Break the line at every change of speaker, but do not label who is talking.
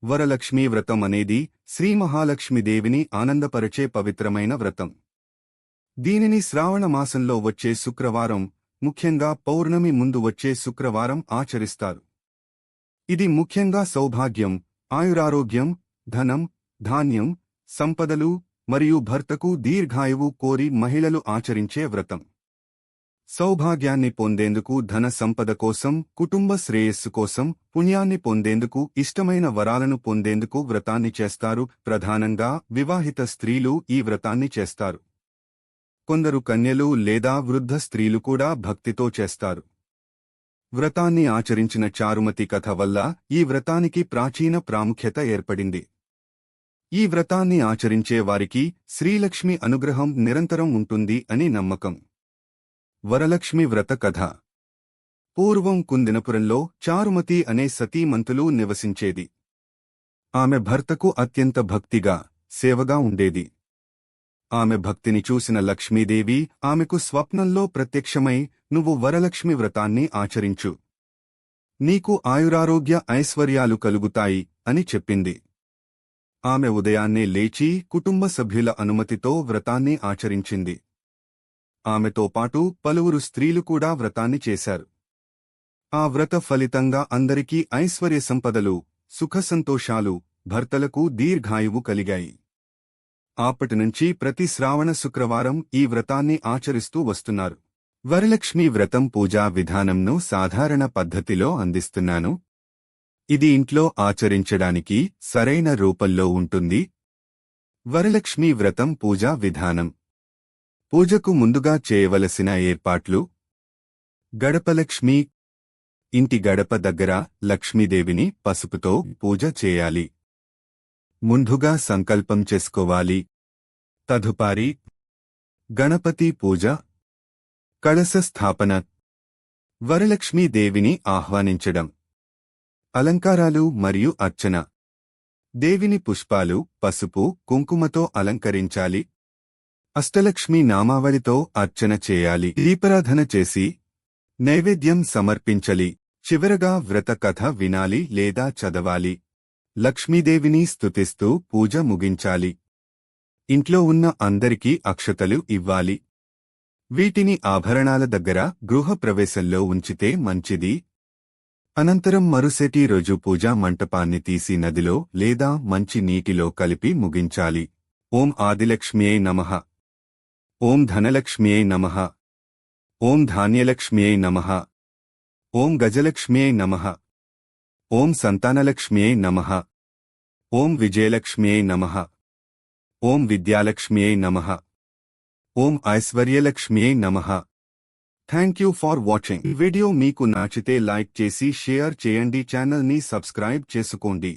వరలక్ష్మీ వ్రతం అనేది శ్రీ మహాలక్ష్మీదేవిని ఆనందపరచే పవిత్రమైన వ్రతం. దీనిని శ్రావణ మాసంలో వచ్చే శుక్రవారం, ముఖ్యంగా పౌర్ణమి ముందు వచ్చే శుక్రవారం ఆచరిస్తారు. ఇది ముఖ్యంగా సౌభాగ్యం, ఆయురారోగ్యం, ధనం, ధాన్యం, సంపదలు మరియు భర్తకు దీర్ఘాయువు కోరి మహిళలు ఆచరించే వ్రతం. సౌభాగ్యాన్ని పొందేందుకు, ధన సంపద కోసం, కుటుంబ శ్రేయస్సు కోసం, పుణ్యాన్ని పొందేందుకు, ఇష్టమైన వరాలను పొందేందుకు వ్రతాన్ని చేస్తారు. ప్రధానంగా వివాహిత స్త్రీలు ఈ వ్రతాన్ని చేస్తారు. కొందరు కన్యలు లేదా వృద్ధ స్త్రీలు కూడా భక్తితో చేస్తారు. వ్రతాన్ని ఆచరించిన చారుమతి కథ వల్ల ఈ వ్రతానికి ప్రాచీన ప్రాముఖ్యత ఏర్పడింది. ఈ వ్రతాన్ని ఆచరించే వారికి శ్రీలక్ష్మి అనుగ్రహం నిరంతరం ఉంటుంది అని నమ్మకం. వరలక్ష్మి వ్రత కథ. పూర్వం కుందినపురంలో చారుమతి అనే సతీమంతులు నివసించేది. ఆమె భర్తకు అత్యంత భక్తిగా, సేవగా ఉండేది. ఆమె భక్తిని చూసిన లక్ష్మీదేవి ఆమెకు స్వప్నంలో ప్రత్యక్షమై, నువ్వు వరలక్ష్మి వ్రతాన్ని ఆచరించు. నీకు ఆయురారోగ్య ఐశ్వర్యాలు కలుగుతాయి అని చెప్పింది. ఆమె ఉదయాన్నే లేచి కుటుంబ సభ్యుల అనుమతితో వ్రతాన్ని ఆచరించింది. ఆమెతో పాటు పలువురు స్త్రీలు కూడా వ్రతాన్ని చేశారు. ఆ వ్రత ఫలితంగా అందరికీ ఐశ్వర్య సంపదలు, సుఖసంతోషాలు, భర్తలకు దీర్ఘాయువు కలిగాయి. అప్పటినుంచి ప్రతి శ్రావణ శుక్రవారం ఈ వ్రతాన్ని ఆచరిస్తూ వస్తున్నారు. వరలక్ష్మి వ్రతం పూజా విధానంను సాధారణ పద్ధతిలో అందిస్తున్నాను. ఇది ఇంట్లో ఆచరించడానికి సరైన రూపంలో ఉంటుంది. వరలక్ష్మి వ్రతం పూజా విధానం. పూజకు ముందుగా చేయవలసిన ఏర్పాట్లు. గడపలక్ష్మి. ఇంటి గడప దగ్గర లక్ష్మీదేవిని పసుపుతో పూజ చేయాలి. ముందుగా సంకల్పం చేసుకోవాలి. తదుపరి గణపతి పూజ, కలశ స్థాపన, వరలక్ష్మీదేవిని ఆహ్వానించడం, అలంకారాలు మరియు అర్చన. దేవిని పుష్పాలు, పసుపు, కుంకుమతో అలంకరించాలి. అష్టలక్ష్మీ నామావళితో అర్చన చేయాలి. దీపారాధన చేసి నైవేద్యం సమర్పించాలి. చివరగా వ్రత కథ వినాలి లేదా చదవాలి. లక్ష్మీదేవిని స్తుతిస్తూ పూజ ముగించాలి. ఇంట్లో ఉన్న అందరికీ అక్షతలు ఇవ్వాలి. వీటిని ఆభరణాల దగ్గర గృహప్రవేశంలో ఉంచితే మంచిది. అనంతరం మరుసటి రోజు పూజా మంటపాన్ని తీసి నదిలో లేదా మంచి నీటిలో కలిపి ముగించాలి. ఓం ఆదిలక్ష్మ్యై నమః. ఓం ధనలక్ష్మ్యై నమః. ఓం ధాన్యలక్ష్మ్యై నమః. ఓం గజలక్ష్మ్యై నమః. ఓం సంతానలక్ష్మ్యై నమః. ఓం విజయలక్ష్మ్యై నమః. ఓం విద్యాలక్ష్మ్యై నమః. ఓం ఐశ్వర్యలక్ష్మ్యై నమః. Thank you for watching. ఈ వీడియో మీకు నచ్చితే లైక్ చేసి షేర్ చేయండి. ఛానల్ని సబ్స్క్రైబ్ చేసుకోండి.